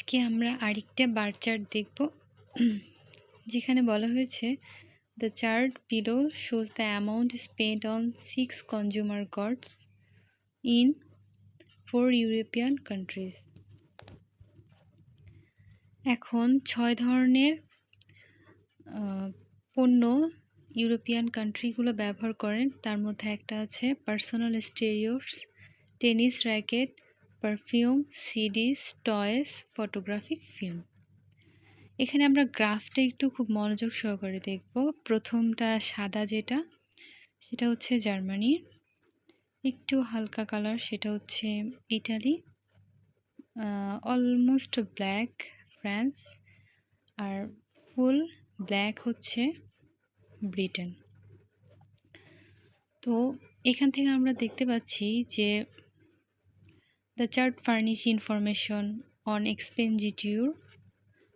আজকে আমরা আরেকটা বার চার্ট দেখব যেখানে বলা হয়েছে the chart below shows the amount spent on 6 consumer goods in 4 European countries. এখন 6 ধরনের পণ্য ইউরোপিয়ান কান্ট্রিগুলো ব্যবহার করেন। তার মধ্যে একটা আছে personal স্টেরিওস, tennis racket, perfume, সিডিস, toys, photographic film. এখানে আমরা গ্রাফটা একটু খুব মনোযোগ সহকারে দেখব। প্রথমটা সাদা যেটা, সেটা হচ্ছে জার্মানি। একটু হালকা কালার সেটা হচ্ছে ইটালি। Almost black France. আর ফুল ব্ল্যাক হচ্ছে ব্রিটেন। তো এখান থেকে আমরা দেখতে পাচ্ছি যে the chart furnish information on expenditure,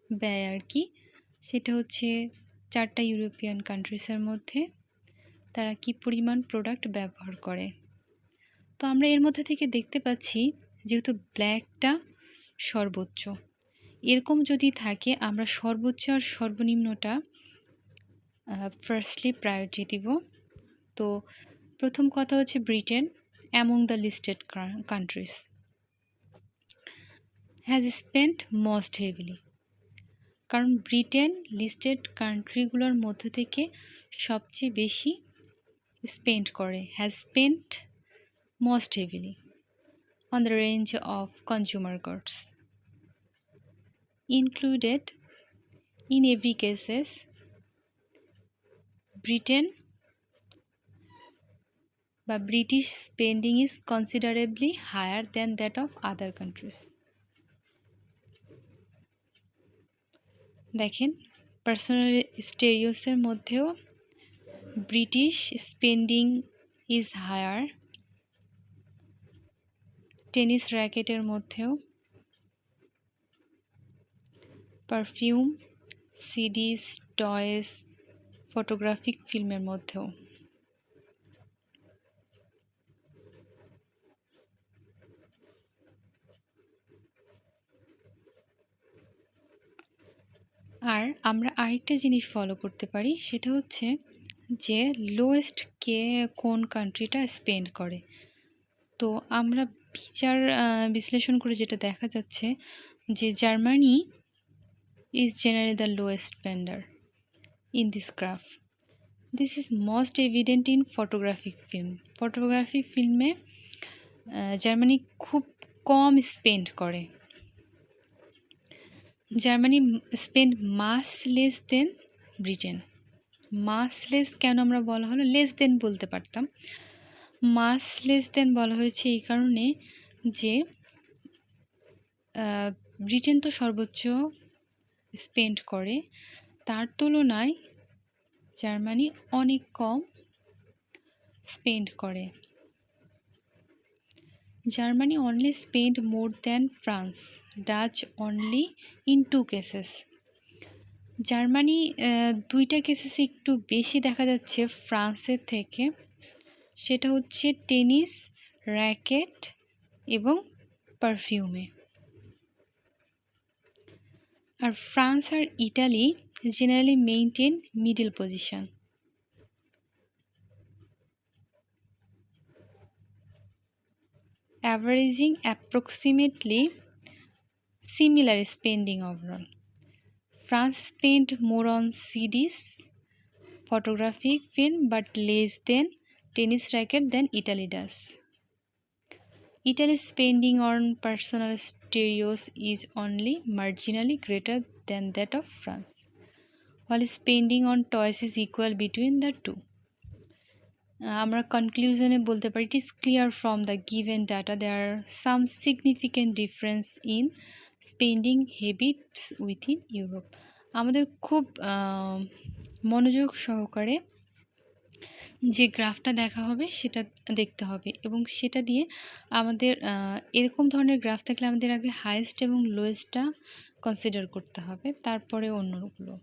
ব্যয় আর কি, সেটা হচ্ছে 4টা ইউরোপিয়ান কান্ট্রিজের মধ্যে তারা কি পরিমাণ প্রোডাক্ট ব্যবহার করে। তো আমরা এর মধ্যে থেকে দেখতে পাচ্ছি যেহেতু ব্ল্যাকটা সর্বোচ্চ, এরকম যদি থাকে আমরা সর্বোচ্চ আর সর্বনিম্নটা ফার্স্টলি প্রায়োরিটি দিব। তো প্রথম কথা হচ্ছে Britain among the listed countries has spent most heavily, কারণ ব্রিটেন লিস্টেড কান্ট্রিগুলোর মধ্যে থেকে সবচেয়ে বেশি স্পেন্ড করে, has spent most heavily on the range of consumer goods, included in every cases Britain বা British spending is considerably higher than that of other countries. দেখেন personal স্টেরিওসের মধ্যেও British spending is higher, tennis র্যাকেটের মধ্যেও, perfume, সিডিস, toys, photographic ফিল্মের মধ্যেও। আর আমরা আরেকটা জিনিস ফলো করতে পারি, সেটা হচ্ছে যে লোয়েস্ট কে কোন কান্ট্রিটা স্পেন্ড করে। তো আমরা বিশ্লেষণ করে যেটা দেখা যাচ্ছে যে Germany is generally the lowest spender in this graph. This is most evident in photographic film. Photography ফিল্মে জার্মানি খুব কম স্পেন্ড করে। Germany spend much less than Britain. Much less কেন আমরা বলা হলো, লেস দেন বলতে পারতাম, মাস লেস দেন বলা হয়েছে এই কারণে যে ব্রিটেন তো সর্বোচ্চ স্পেন্ড করে, তার তুলনায় জার্মানি অনেক কম স্পেন্ড করে। Germany only spend more than France, Dutch only in 2 cases. Germany 2টা কেসেসে একটু বেশি দেখা যাচ্ছে ফ্রান্সের থেকে, সেটা হচ্ছে টেনিস র্যাকেট এবং পারফিউমে। আর ফ্রান্স আর Italy generally maintain middle position. Averaging approximately similar spending overall. France spent more on CDs, photographic film, but less than tennis racket than Italy does. Italy's spending on personal stereos is only marginally greater than that of France, while spending on toys is equal between the two. আমরা কনক্লুশনে বলতে পারি, it is clear from the given data there are some significant difference in spending habits within Europe. আমাদের খুব মনোযোগ সহকারে যে গ্রাফটা দেখা হবে সেটা দেখতে হবে, এবং সেটা দিয়ে আমাদের এরকম ধরনের গ্রাফ থাকলে আমাদের আগে হাইয়েস্ট এবং লোয়েস্টটা কনসিডার করতে হবে, তারপরে অন্যগুলো।